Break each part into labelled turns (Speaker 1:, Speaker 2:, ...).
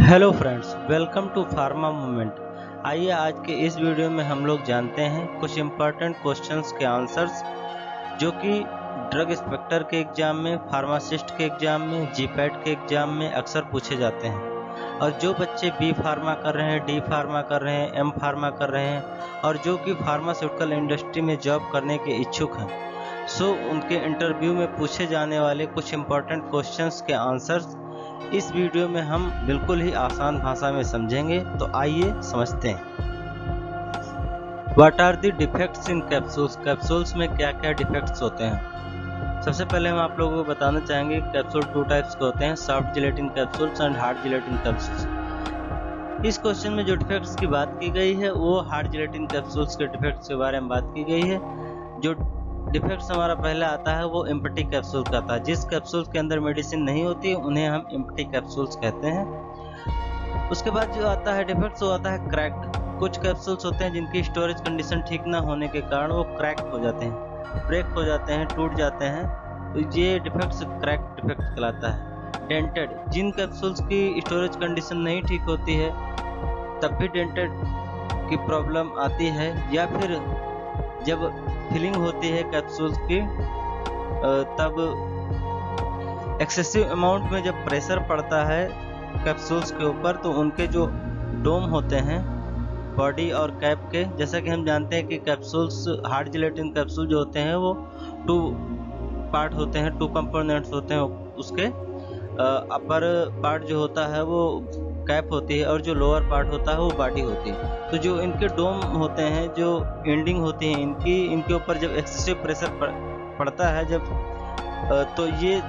Speaker 1: Hello friends, welcome to pharma movement. आइए आज के इस वीडियो में हम लोग जानते हैं कुछ इम्पोर्टेंट क्वेश्चंस के आंसर्स जो कि ड्रग इंस्पेक्टर के एग्जाम में, फार्मासिस्ट के एग्जाम में, जीपैट के एग्जाम में अक्सर पूछे जाते हैं। और जो बच्चे बी फार्मा कर रहे हैं, डी फार्मा कर रहे हैं, एम फार्मा कर रहे हैं और जो कि फार्मास्यूटिकल इंडस्ट्री में जॉब करने के इच्छुक हैं, सो उनके इंटरव्यू में पूछे जाने वाले कुछ इम्पोर्टेंट क्वेश्चंस के आंसर्स इस वीडियो में हम बिल्कुल ही आसान भाषा में समझेंगे। तो आइए समझते हैं। What are the defects in capsules? Capsules में क्या क्या डिफेक्ट्स होते हैं? सबसे पहले हम आप लोगों को बताना चाहेंगे कैप्सूल 2 टाइप्स के होते हैं, soft gelatin capsules and hard gelatin capsules. इस क्वेश्चन में जो डिफेक्ट्स की बात की गई है वो हार्ड जिलेटिन कैप्सूल्स के डिफेक्ट्स के बारे में बात की गई है। जो डिफेक्ट्स हमारा पहला आता है वो एम्प्टी कैप्सूल का आता है। जिस कैप्सूल के अंदर मेडिसिन नहीं होती उन्हें हम एम्प्टी कैप्सूल्स कहते हैं। उसके बाद जो आता है डिफेक्ट्स वो आता है क्रैक्ड। कुछ कैप्सूल्स होते हैं जिनकी स्टोरेज कंडीशन ठीक ना होने के कारण वो क्रैक हो जाते हैं, ब्रेक हो जाते हैं, टूट जाते हैं। तो ये डिफेक्ट्स क्रैक्ड डिफेक्ट कहलाता है। डेंटेड, जिन कैप्सूल्स की स्टोरेज कंडीशन नहीं ठीक होती है तब भी डेंटेड की प्रॉब्लम आती है, या फिर जब फिलिंग होती है कैप्सूल्स की तब एक्सेसिव अमाउंट में जब प्रेशर पड़ता है कैप्सूल्स के ऊपर तो उनके जो डोम होते हैं बॉडी और कैप के, जैसा कि हम जानते हैं कि कैप्सूल्स, हार्ड जिलेटिन कैप्सूल जो होते हैं वो 2 पार्ट होते हैं, 2 कंपोनेंट्स होते हैं। उसके अपर पार्ट जो होता है वो कैप होती है और जो लोअर पार्ट होता है वो बॉडी होती है। तो जो इनके डोम होते हैं, जो एंडिंग होती है इनके ऊपर जब एक्सेसिव प्रेशर पड़ता है तो ये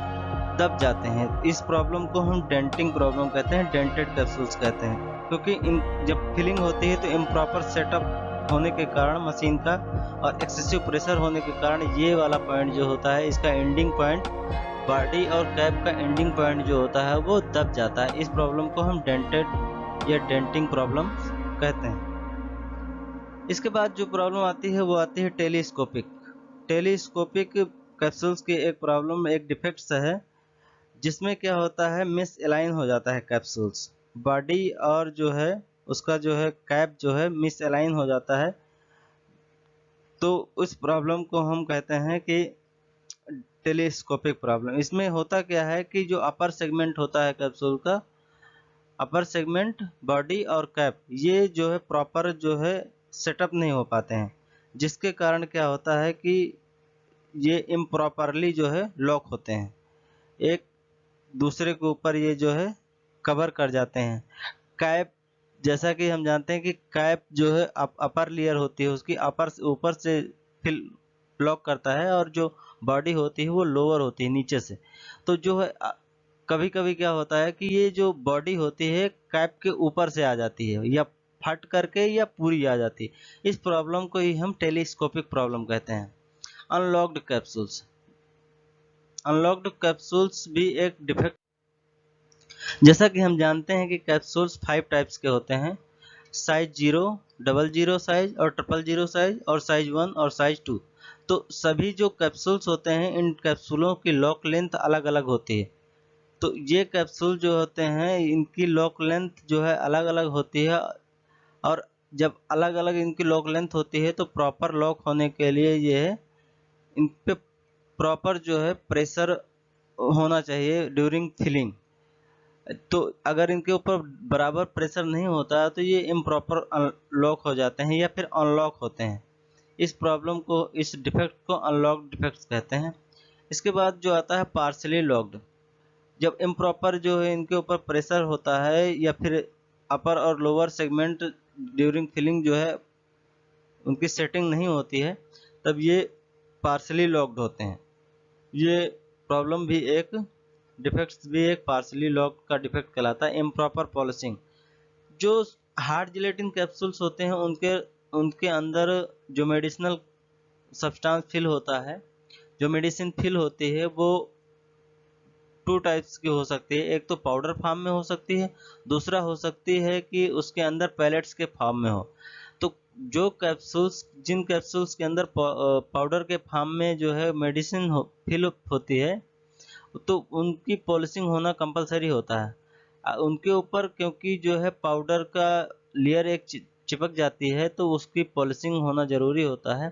Speaker 1: दब जाते हैं। इस प्रॉब्लम को हम डेंटिंग प्रॉब्लम कहते हैं, डेंटेड कैप्सूल्स कहते हैं, क्योंकि जब फिलिंग होती है तो इम्प्रॉपर सेटअप होने के कारण मशीन का और एक्सेसिव प्रेशर होने के कारण ये वाला पॉइंट जो होता है, इसका एंडिंग पॉइंट, बॉडी और कैप का एंडिंग पॉइंट जो होता है वो दब जाता है। इस प्रॉब्लम को हम डेंटेड या डेंटिंग प्रॉब्लम कहते हैं। इसके बाद जो प्रॉब्लम आती है वो आती है टेलीस्कोपिक। टेलीस्कोपिक कैप्सूल्स की एक प्रॉब्लम, एक डिफेक्ट्स है जिसमें क्या होता है, मिस अलाइन हो जाता है कैप्सूल्स, बॉडी और जो है उसका जो है कैप जो है मिस अलाइन हो जाता है। तो उस प्रॉब्लम को हम कहते हैं कि टेलीस्कोपिक प्रॉब्लम। इसमें होता क्या है कि जो अपर सेगमेंट होता है कैप्सूल का, अपर सेगमेंट, बॉडी और कैप, ये जो है प्रॉपर जो है सेटअप नहीं हो पाते हैं, जिसके कारण क्या होता है कि ये इम्प्रॉपरली जो है लॉक होते हैं, एक दूसरे के ऊपर ये जो है कवर कर जाते हैं। कैप, जैसा कि हम जानते हैं कि कैप जो है अपर लेयर होती है उसकी, अपर ऊपर से फिल लॉक करता है और जो बॉडी होती है वो लोअर होती है नीचे से। तो जो है कभी कभी क्या होता है कि ये जो बॉडी होती है कैप के ऊपर से आ जाती है, या फट करके या पूरी आ जाती है। इस प्रॉब्लम को ही हम टेलीस्कोपिक प्रॉब्लम कहते हैं। अनलॉक्ड कैप्सूल्स, अनलॉक्ड कैप्सूल्स भी एक डिफेक्ट। जैसा कि हम जानते हैं कि कैप्सूल्स 5 टाइप्स के होते हैं, साइज 0, 00 साइज और 000 साइज और साइज 1 और साइज 2। तो सभी जो कैप्सूल्स होते हैं इन कैप्सूलों की लॉक लेंथ अलग अलग होती है। तो ये कैप्सूल जो होते हैं इनकी लॉक लेंथ जो है अलग अलग होती है, और जब अलग अलग इनकी लॉक लेंथ होती है तो प्रॉपर लॉक होने के लिए ये है इन पे प्रॉपर जो है प्रेशर होना चाहिए ड्यूरिंग फिलिंग। तो अगर इनके ऊपर बराबर प्रेशर नहीं होता तो ये इम्प्रॉपर लॉक हो जाते हैं या फिर अनलॉक होते हैं। इस प्रॉब्लम को, इस डिफेक्ट को अनलॉक डिफेक्ट्स कहते हैं। इसके बाद जो आता है पार्शली लॉक्ड, जब इम्प्रॉपर जो है इनके ऊपर प्रेशर होता है या फिर अपर और लोअर सेगमेंट ड्यूरिंग फिलिंग जो है उनकी सेटिंग नहीं होती है तब ये पार्शली लॉक्ड होते हैं। ये प्रॉब्लम भी एक डिफेक्ट्स भी एक पार्शली लॉक का डिफेक्ट कहलाता है। इम्प्रॉपर पॉलिशिंग, जो हार्ड जिलेटिन कैप्सूल्स होते हैं उनके उनके अंदर जो मेडिसिनल सब्सटेंस फिल होता है, जो मेडिसिन फिल होती है वो 2 टाइप्स की हो सकती है। एक तो पाउडर फॉर्म में हो सकती है, दूसरा हो सकती है कि उसके अंदर पैलेट्स के फॉर्म में हो। तो जो कैप्सूल्स, जिन कैप्सूल्स के अंदर पाउडर के फॉर्म में जो है मेडिसिन फिल होती है तो उनकी पॉलिशिंग होना कंपलसरी होता है। उनके ऊपर क्योंकि जो है पाउडर का लेयर एक चिपक जाती है, तो उसकी पॉलिशिंग होना ज़रूरी होता है।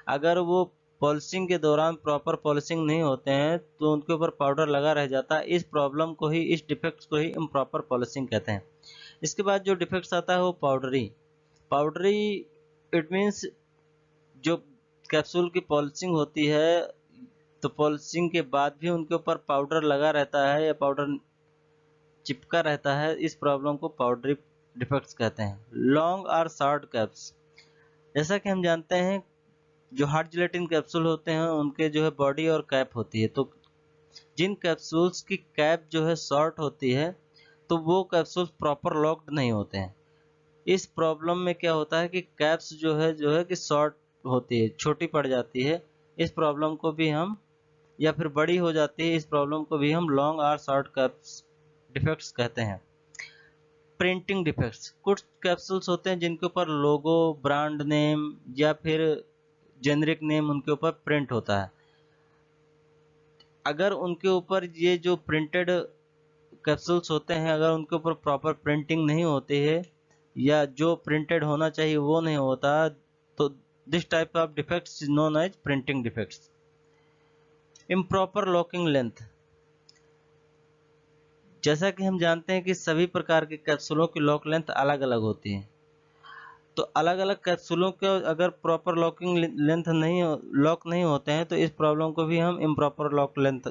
Speaker 1: अगर वो पॉलिशिंग के दौरान प्रॉपर पॉलिशिंग नहीं होते हैं तो उनके ऊपर पाउडर लगा रह जाता है। इस प्रॉब्लम को ही, इस डिफेक्ट्स को ही इम्प्रॉपर पॉलिशिंग कहते हैं। इसके बाद जो डिफेक्ट्स आता है वो पाउडरी इट मीन्स जो कैप्सूल की पॉलिशिंग होती है, तो पॉलिशिंग के बाद भी उनके ऊपर पाउडर लगा रहता है या पाउडर चिपका रहता है, इस प्रॉब्लम को पाउडरी डिफेक्ट्स कहते हैं। लॉन्ग और शॉर्ट कैप्स, जैसा कि हम जानते हैं जो हार्ड जिलेटिन कैप्सूल होते हैं उनके जो है बॉडी और कैप होती है, तो जिन कैप्सूल्स की कैप जो है शॉर्ट होती है तो वो कैप्सूल्स प्रॉपर लॉक्ड नहीं होते हैं। इस प्रॉब्लम में क्या होता है कि कैप्स जो है कि शॉर्ट होती है, छोटी पड़ जाती है। इस प्रॉब्लम को भी हम, या फिर बड़ी हो जाती है, इस प्रॉब्लम को भी हम लॉन्ग और शॉर्ट कैप्स डिफेक्ट्स कहते हैं। प्रिंटिंग डिफेक्ट्स, कुछ कैप्सूल्स होते हैं जिनके ऊपर लोगो, ब्रांड नेम या फिर जेनरिक नेम उनके ऊपर प्रिंट होता है। अगर उनके ऊपर ये जो प्रिंटेड कैप्सूल्स होते हैं, अगर उनके ऊपर प्रॉपर प्रिंटिंग नहीं होती है या जो प्रिंटेड होना चाहिए वो नहीं होता, तो this type of defects is known as printing defects. Improper locking length, जैसा कि हम जानते हैं कि सभी प्रकार के कैप्सूलों की लॉक लेंथ अलग अलग होती है, तो अलग अलग कैप्सूलों के अगर प्रॉपर लॉकिंग लेंथ लॉक नहीं होते हैं तो इस प्रॉब्लम को भी हम इम्प्रॉपर लॉक लेंथ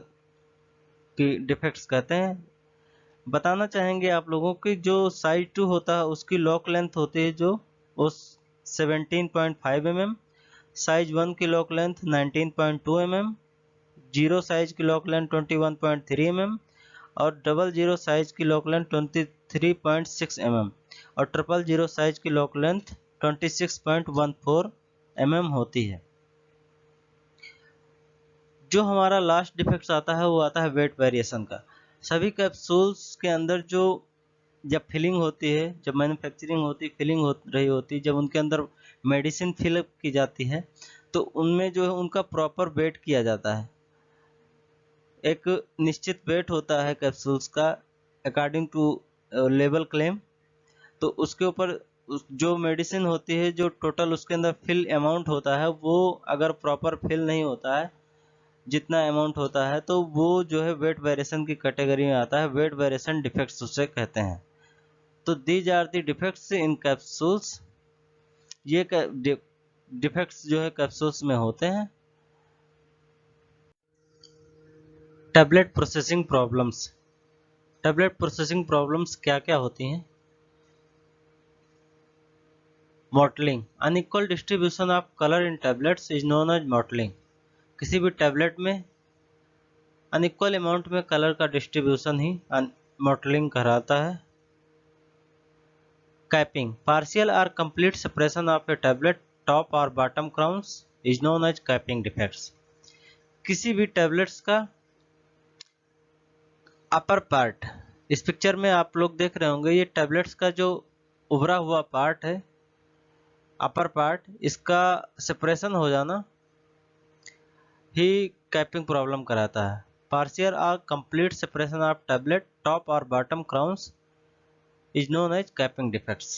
Speaker 1: की डिफेक्ट्स कहते हैं। बताना चाहेंगे आप लोगों की जो साइज 2 होता है उसकी लॉक लेंथ होती है जो उस 17.5 mm, साइज 1 की lock length 19.2 mm, zero size की लॉक लेंथ 21.3 mm और डबल जीरो साइज की लॉक लेंथ 23.6 mm और ट्रिपल जीरो साइज की लॉक लेंथ 26.14 mm होती है। जो हमारा लास्ट डिफेक्ट आता है वो आता है वेट वेरिएशन का। सभी कैप्सूल्स के अंदर जो जब फिलिंग होती है, जब मैन्युफैक्चरिंग होती, फिलिंग हो रही होती, जब उनके अंदर मेडिसिन फिल की जाती है तो उनमें जो है उनका प्रॉपर वेट किया जाता है। एक निश्चित वेट होता है कैप्सूल्स का अकॉर्डिंग टू लेबल क्लेम, तो उसके ऊपर जो मेडिसिन होती है, जो टोटल उसके अंदर फिल अमाउंट होता है, वो अगर प्रॉपर फिल नहीं होता है जितना अमाउंट होता है तो वो जो है वेट वेरिएशन की कैटेगरी में आता है। वेट वेरिएशन डिफेक्ट्स उसे कहते हैं। तो these are the defects in capsules. ये डिफेक्ट्स जो है कैप्सूल्स में होते हैं। Tablet processing problems, tablet processing problems क्या क्या होती हैं? Mottling, unequal distribution of colour in tablets is known as mottling. किसी भी टैबलेट में अनइक्वल अमाउंट में कलर का डिस्ट्रीब्यूशन ही मॉटलिंग कहलाता है। Capping, partial or complete separation of a tablet top or bottom crowns is known as capping defects। किसी भी टैबलेट्स का अपर पार्ट, इस पिक्चर में आप लोग देख रहे होंगे, ये टैबलेट्स का जो उभरा हुआ पार्ट है, अपर पार्ट, इसका सेपरेशन हो जाना ही कैपिंग प्रॉब्लम कराता है। पार्शियल और complete separation of tablet top और bottom crowns is known as capping defects।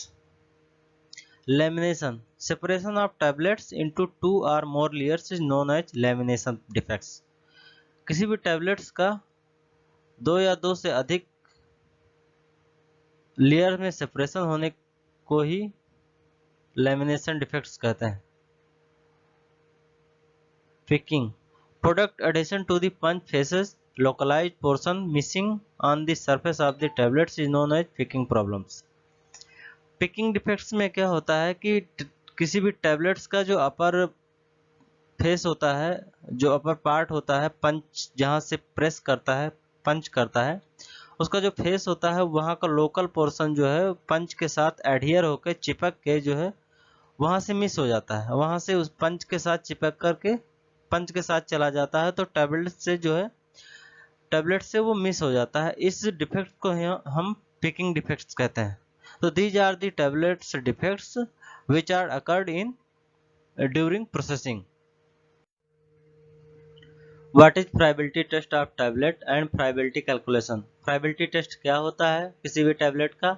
Speaker 1: Lamination, separation of tablets into 2 or more layers is known as lamination defects। किसी भी tablets का 2 या 2 से अधिक लेयर में सेपरेशन होने को ही लैमिनेशन डिफेक्ट्स कहते हैं। Picking, product adhesion to the punch faces, localized portion missing on the surface of the tablets is known as picking problems। Picking defects में क्या होता है कि किसी भी टैबलेट्स का जो अपर फेस होता है, जो अपर पार्ट होता है, पंच जहां से प्रेस करता है, पंच करता है, उसका जो फेस होता है वहां का लोकल पोर्शन जो है पंच के साथ एडहियर होकर चिपक के जो है वहां से मिस हो जाता है, वहां से उस पंच के साथ चिपक करके पंच के साथ चला जाता है, तो टैबलेट से जो है टैबलेट से वो मिस हो जाता है। इस डिफेक्ट को हम पिकिंग डिफेक्ट्स कहते हैं। So these are the tablets defects which are occurred in during processing। What is friability test of tablet and friability calculation. Friability test क्या होता है किसी भी टैबलेट का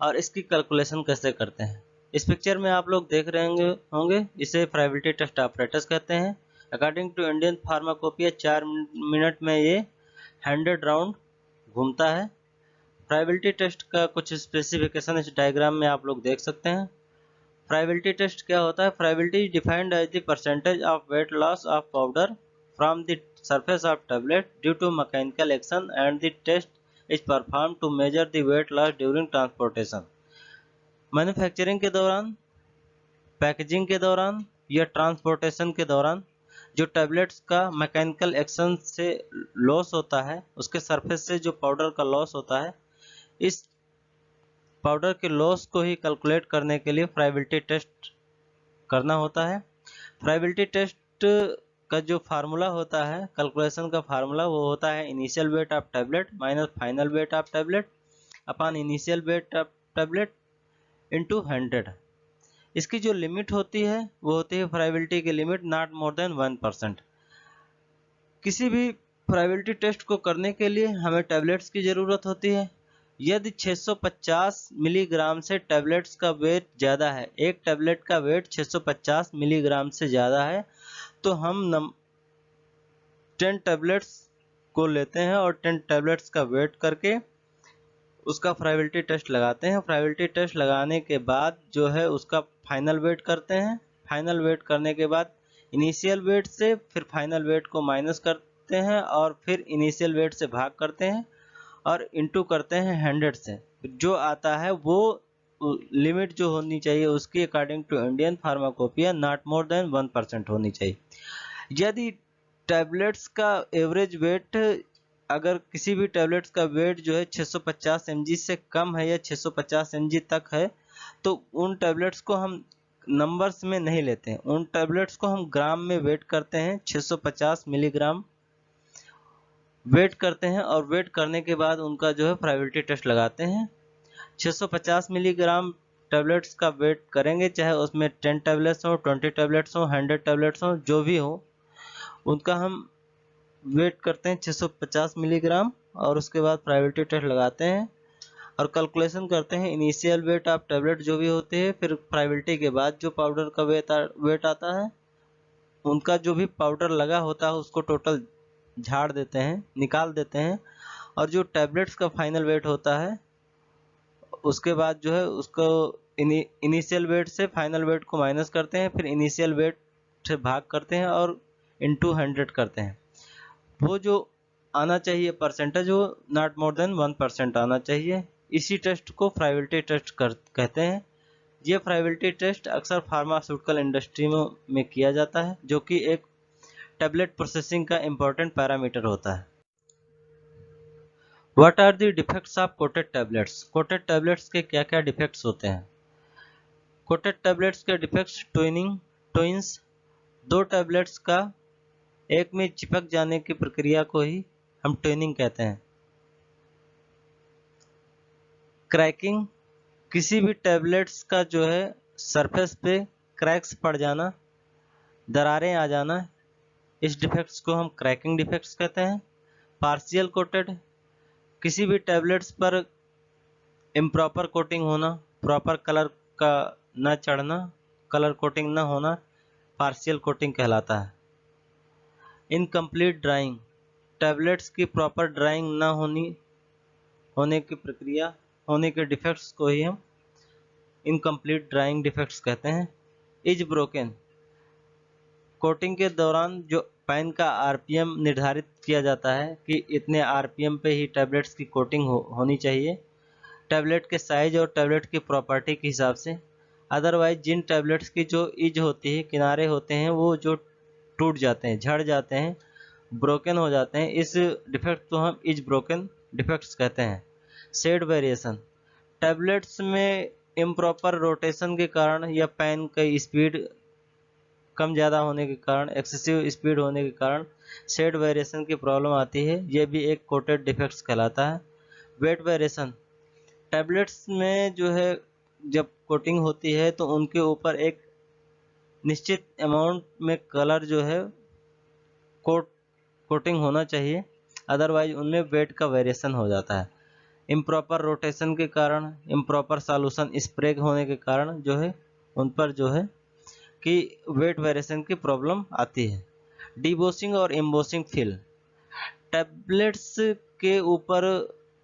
Speaker 1: और इसकी कैलकुलेशन कैसे करते हैं। इस पिक्चर में आप लोग देख रहे होंगे इसे फ्राइबिलिटी टेस्ट ऑपरेटर्स कहते हैं। According to Indian pharmacopoeia 4 minute में ये 100 राउंड घूमता है। फ्राइबिलिटी टेस्ट का कुछ स्पेसिफिकेशन इस डायग्राम में आप लोग देख सकते हैं। फ्राइबिलिटी टेस्ट क्या होता है। Friability is defined as the percentage of weight loss of powder from the surface of tablet due to mechanical action and the test is perform to measure the weight loss during transportation. Manufacturing के दौरान, packaging के दौरान या transportation के दौरान जो tablets का mechanical action से लॉस होता है, उसके सरफेस से जो पाउडर का लॉस होता है, इस पाउडर के लॉस को ही कैलकुलेट करने के लिए फ्राइबिलिटी टेस्ट करना होता है। फ्राइबिलिटी टेस्ट का जो फार्मूला होता है, कैलकुलेशन का फार्मूला, वो होता है initial weight of tablet minus final weight of tablet upon initial weight of tablet into 100। इसकी जो लिमिट होती है वो होती है फ्राइबिलिटी की लिमिट नॉट मोर देन 1%। किसी भी फ्राइबिलिटी टेस्ट को करने के लिए हमें टैबलेट्स की ज़रूरत होती है। यदि 650 मिलीग्राम से टैबलेट्स का वेट ज़्यादा है, एक टैबलेट का वेट 650 मिलीग्राम से ज़्यादा है, तो हम 10 टैबलेट्स को लेते हैं और 10 टैबलेट्स का वेट करके उसका फ्राइबिलिटी टेस्ट लगाते हैं। फ्राइबिलिटी टेस्ट लगाने के बाद जो है उसका फाइनल वेट करते हैं। फाइनल वेट करने के बाद इनिशियल वेट से फिर फाइनल वेट को माइनस करते हैं और फिर इनिशियल वेट से भाग करते हैं और इनटू करते हैं 100 से। जो आता है वो लिमिट जो होनी चाहिए उसकी according to Indian pharmacopoeia not more than 1% होनी चाहिए। यदि टैबलेट्स का एवरेज वेट, अगर किसी भी टैबलेट्स का वेट जो है 650 mg से कम है या 650 mg तक है, तो उन टैबलेट्स को हम नंबर्स में नहीं लेते हैं, उन टैबलेट्स को हम ग्राम में वेट करते हैं। 650 मिलीग्राम वेट करते हैं और वेट करने के बाद उनका जो है फ्राइबिलिटी टेस्ट लगाते हैं। 650 मिलीग्राम टैबलेट्स का वेट करेंगे, चाहे उसमें 10 टैबलेट्स हो, 20 टैबलेट्स हो, 100 टैबलेट्स हो, जो भी हो, उनका हम वेट करते हैं 650 मिलीग्राम और उसके बाद फ्राइबिलिटी टेस्ट लगाते हैं और कैलकुलेशन करते हैं इनिशियल वेट ऑफ टैबलेट जो भी होते हैं, फिर फ्राइबिलिटी के बाद जो पाउडर का वेट आता है, उनका जो भी पाउडर लगा होता है उसको टोटल झाड़ देते हैं, निकाल देते हैं, और जो टैबलेट्स का फाइनल वेट होता है उसके बाद जो है उसको इनिशियल वेट से फाइनल वेट को माइनस करते हैं, फिर इनिशियल वेट से भाग करते हैं और इनटू 100 करते हैं। वो जो आना चाहिए परसेंटेज वो नॉट मोर देन 1% आना चाहिए। इसी टेस्ट को फ्राइबिलिटी टेस्ट कहते हैं। ये फ्राइबिलिटी टेस्ट अक्सर फार्मास्यूटिकल इंडस्ट्री में किया जाता है, जो कि एक टैबलेट प्रोसेसिंग का इम्पोर्टेंट पैरामीटर होता है। What are the defects of coated tablets. Coated tablets के क्या क्या डिफेक्ट्स होते हैं। कोटेड टैबलेट्स के डिफेक्ट्स ट्विंस, दो टैबलेट्स का एक में चिपक जाने की प्रक्रिया को ही हम ट्विनिंग कहते हैं। क्रैकिंग, किसी भी टैबलेट्स का जो है सरफेस पे क्रैक्स पड़ जाना, दरारें आ जाना, इस डिफेक्ट्स को हम क्रैकिंग डिफेक्ट्स कहते हैं। पार्शियल कोटेड, किसी भी टैबलेट्स पर इम्प्रॉपर कोटिंग होना, प्रॉपर कलर का न चढ़ना, कलर कोटिंग न होना, पार्शियल कोटिंग कहलाता है। इनकम्प्लीट ड्राइंग, टैबलेट्स की प्रॉपर ड्राइंग ना होने की प्रक्रिया, होने के डिफेक्ट्स को ही हम इनकम्प्लीट ड्राइंग डिफेक्ट्स कहते हैं। इज ब्रोकन, कोटिंग के दौरान जो पेन का आरपीएम निर्धारित किया जाता है कि इतने आरपीएम पे ही टैबलेट्स की कोटिंग होनी चाहिए, टैबलेट के साइज और टैबलेट की प्रॉपर्टी के हिसाब से। अदरवाइज जिन टैबलेट्स की जो इज होती है, किनारे होते हैं, वो जो टूट जाते हैं, झड़ जाते हैं, ब्रोकन हो जाते हैं, इस डिफेक्ट को हम इज ब्रोकन डिफेक्ट्स कहते हैं। शेड वेरिएशन, टैबलेट्स में इम्प्रॉपर रोटेशन के कारण या पेन की स्पीड कम ज़्यादा होने के कारण, एक्सेसिव स्पीड होने के कारण शेड वेरिएशन की प्रॉब्लम आती है, ये भी एक कोटेड डिफेक्ट्स कहलाता है। वेट वेरिएशन, टैबलेट्स में जो है जब कोटिंग होती है तो उनके ऊपर एक निश्चित अमाउंट में कलर जो है कोट कोटिंग होना चाहिए, अदरवाइज उनमें वेट का वेरिएशन हो जाता है। इम्प्रॉपर रोटेशन के कारण, इम्प्रॉपर सॉल्यूशन स्प्रे होने के कारण जो है उन पर जो है कि वेट वेरिएशन की प्रॉब्लम आती है। डिबोसिंग और एम्बोसिंग फिल, टैबलेट्स के ऊपर,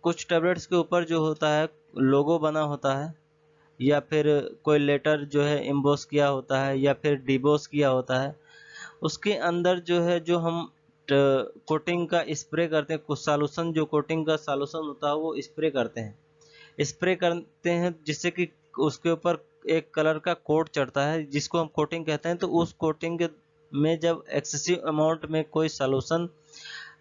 Speaker 1: कुछ टैबलेट्स के ऊपर जो होता है लोगो बना होता है, या फिर कोई लेटर जो है एम्बोस किया होता है, या फिर डिबोस किया होता है, उसके अंदर जो है जो हम कोटिंग का स्प्रे करते हैं, कुछ सॉल्यूशन जो कोटिंग का सॉल्यूशन होता है वो स्प्रे करते हैं जिससे कि उसके ऊपर एक कलर का कोट चढ़ता है जिसको हम कोटिंग कहते हैं। तो उस कोटिंग के में जब एक्सेसिव अमाउंट में कोई सॉल्यूशन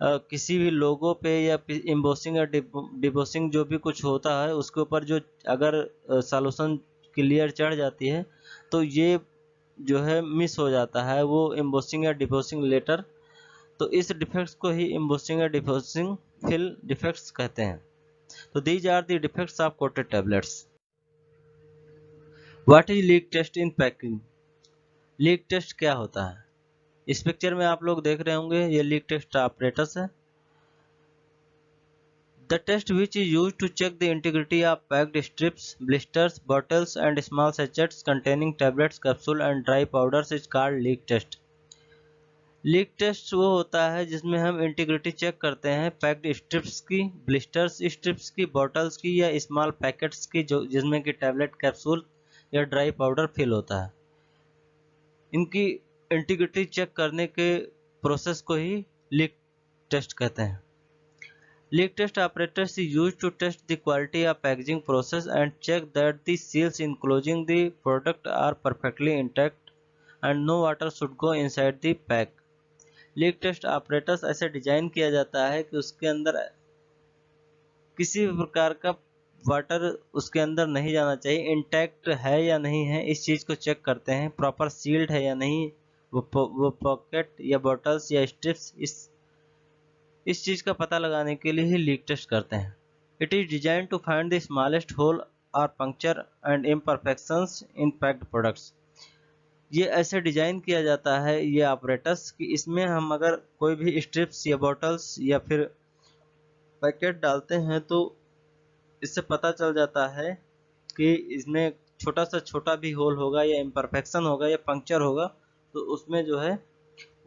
Speaker 1: किसी भी लोगो पे या एम्बोसिंग या डिबोसिंग जो भी कुछ होता है उसके ऊपर जो अगर सॉल्यूशन क्लियर चढ़ जाती है तो ये जो है मिस हो जाता है वो एम्बोसिंग या डिबोसिंग लेटर। तो इस डिफेक्ट्स को ही एम्बोसिंग या डिबोसिंग फिल डिफेक्ट्स कहते हैं। तो these are the defects of coated tablets. What is leak test in packing? Leak test क्या होता है? इस पिक्चर में आप लोग देख रहे होंगे ये लीक टेस्ट ऑपरेटस है। The test which is used to check the integrity of packed strips, blisters, bottles and small sachets containing tablets, capsule and dry powders is called leak test. Leak test वो होता है जिसमें हम integrity check करते हैं packed strips की, blisters strips की, bottles की या स्मॉल पैकेट्स की जो जिसमें कि टैबलेट, कैप्सूल या ड्राई पाउडर फिल होता है। इनकी इंटीग्रिटी चेक करने के प्रोसेस को ही लीक टेस्ट कहते हैं। Leak test apparatus is used to test the quality of packaging process and check that the seals enclosing the product are perfectly intact and no water should go inside the pack. Leak test apparatus ऐसे design किया जाता है कि उसके अंदर किसी भी प्रकार का वाटर उसके अंदर नहीं जाना चाहिए, इंटैक्ट है या नहीं है इस चीज़ को चेक करते हैं, प्रॉपर सील्ड है या नहीं वो पॉकेट या बॉटल्स या स्ट्रिप्स, इस चीज़ का पता लगाने के लिए ही लीक टेस्ट करते हैं। It is design to find the smallest hole और puncture and imperfections in packed products. ये ऐसे डिजाइन किया जाता है ये ऑपरेटस कि इसमें हम अगर कोई भी स्ट्रिप्स या बॉटल्स या फिर पैकेट डालते हैं तो इससे पता चल जाता है कि इसमें छोटा से छोटा भी होल होगा या इम्परफेक्शन होगा या पंक्चर होगा तो उसमें जो है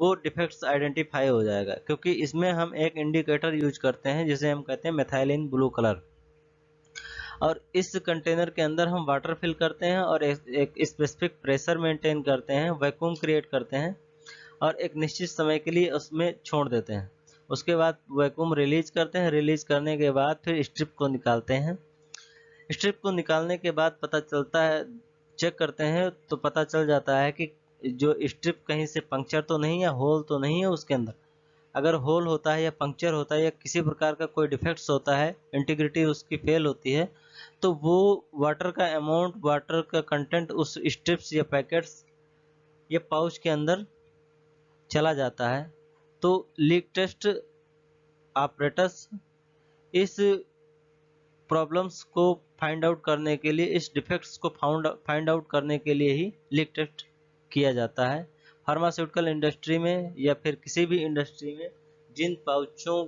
Speaker 1: वो डिफेक्ट्स आइडेंटिफाई हो जाएगा, क्योंकि इसमें हम एक इंडिकेटर यूज करते हैं जिसे हम कहते हैं मेथाइलिन ब्लू कलर, और इस कंटेनर के अंदर हम वाटर फिल करते हैं और एक स्पेसिफिक प्रेशर मेंटेन करते हैं, वैक्यूम क्रिएट करते हैं और एक निश्चित समय के लिए उसमें छोड़ देते हैं। उसके बाद वैक्यूम रिलीज करते हैं, रिलीज करने के बाद फिर स्ट्रिप को निकालते हैं। स्ट्रिप को निकालने के बाद पता चलता है, चेक करते हैं तो पता चल जाता है कि जो स्ट्रिप कहीं से पंक्चर तो नहीं या होल तो नहीं है उसके अंदर। अगर होल होता है या पंक्चर होता है या किसी प्रकार का कोई डिफेक्ट्स होता है, इंटीग्रिटी उसकी फेल होती है, तो वो वाटर का अमाउंट, वाटर का कंटेंट उस स्ट्रिप्स या पैकेट्स या पाउच के अंदर चला जाता है। तो लीक टेस्ट ऑपरेटस इस प्रॉब्लम्स को फाइंड आउट करने के लिए, इस डिफेक्ट्स को फाइंड आउट करने के लिए ही लीक टेस्ट किया जाता है। फार्मास्यूटिकल इंडस्ट्री में या फिर किसी भी इंडस्ट्री में जिन पाउचों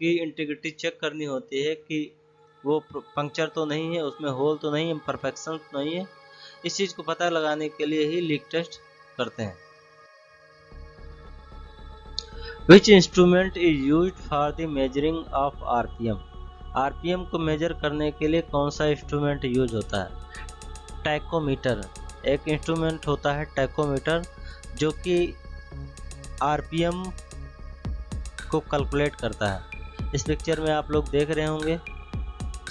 Speaker 1: की इंटीग्रिटी चेक करनी होती है कि वो पंक्चर तो नहीं है, उसमें होल तो नहीं है, इम्परफेक्शन तो नहीं है, इस चीज़ को पता लगाने के लिए ही लीक टेस्ट करते हैं। Which instrument is used for the measuring of RPM? RPM को मेजर करने के लिए कौन सा इंस्ट्रूमेंट यूज होता है? टैकोमीटर एक इंस्ट्रूमेंट होता है, टैकोमीटर, जो कि RPM को कैलकुलेट करता है। इस पिक्चर में आप लोग देख रहे होंगे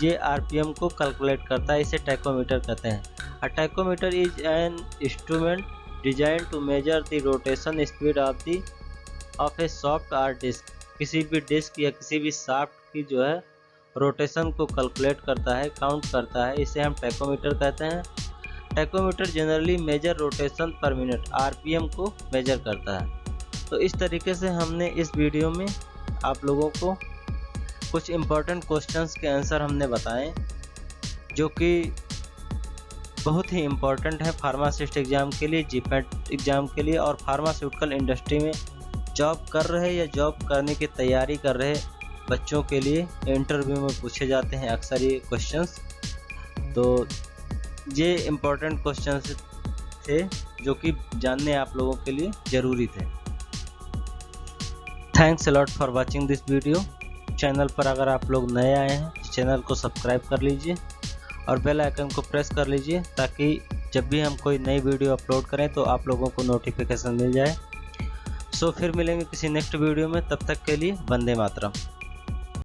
Speaker 1: ये RPM को कैलकुलेट करता है, इसे टैकोमीटर कहते हैं। A tachometer is an instrument design to measure the rotation speed of a soft और डिस्क। किसी भी डिस्क या किसी भी सॉफ्ट की जो है रोटेशन को कैलकुलेट करता है, काउंट करता है, इसे हम टैकोमीटर कहते हैं। Tachometer generally measure rotation per minute RPM को मेजर करता है। तो इस तरीके से हमने इस वीडियो में आप लोगों को कुछ इम्पोर्टेंट क्वेश्चंस के आंसर हमने बताए जो कि बहुत ही इम्पोर्टेंट है फार्मासिस्ट एग्ज़ाम के लिए, जीपैट एग्ज़ाम के लिए और फार्मास्यूटिकल इंडस्ट्री में जॉब कर रहे या जॉब करने की तैयारी कर रहे बच्चों के लिए इंटरव्यू में पूछे जाते हैं अक्सर ये क्वेश्चंस। तो ये इम्पोर्टेंट क्वेश्चंस थे जो कि जानने आप लोगों के लिए ज़रूरी थे। Thanks a lot for watching this video. Channel पर अगर आप लोग नए आए हैं तो चैनल को सब्सक्राइब कर लीजिए और बेल आइकन को प्रेस कर लीजिए ताकि जब भी हम कोई नई वीडियो अपलोड करें तो आप लोगों को नोटिफिकेशन मिल जाए। सो फिर मिलेंगे किसी नेक्स्ट वीडियो में, तब तक के लिए वंदे मातरम।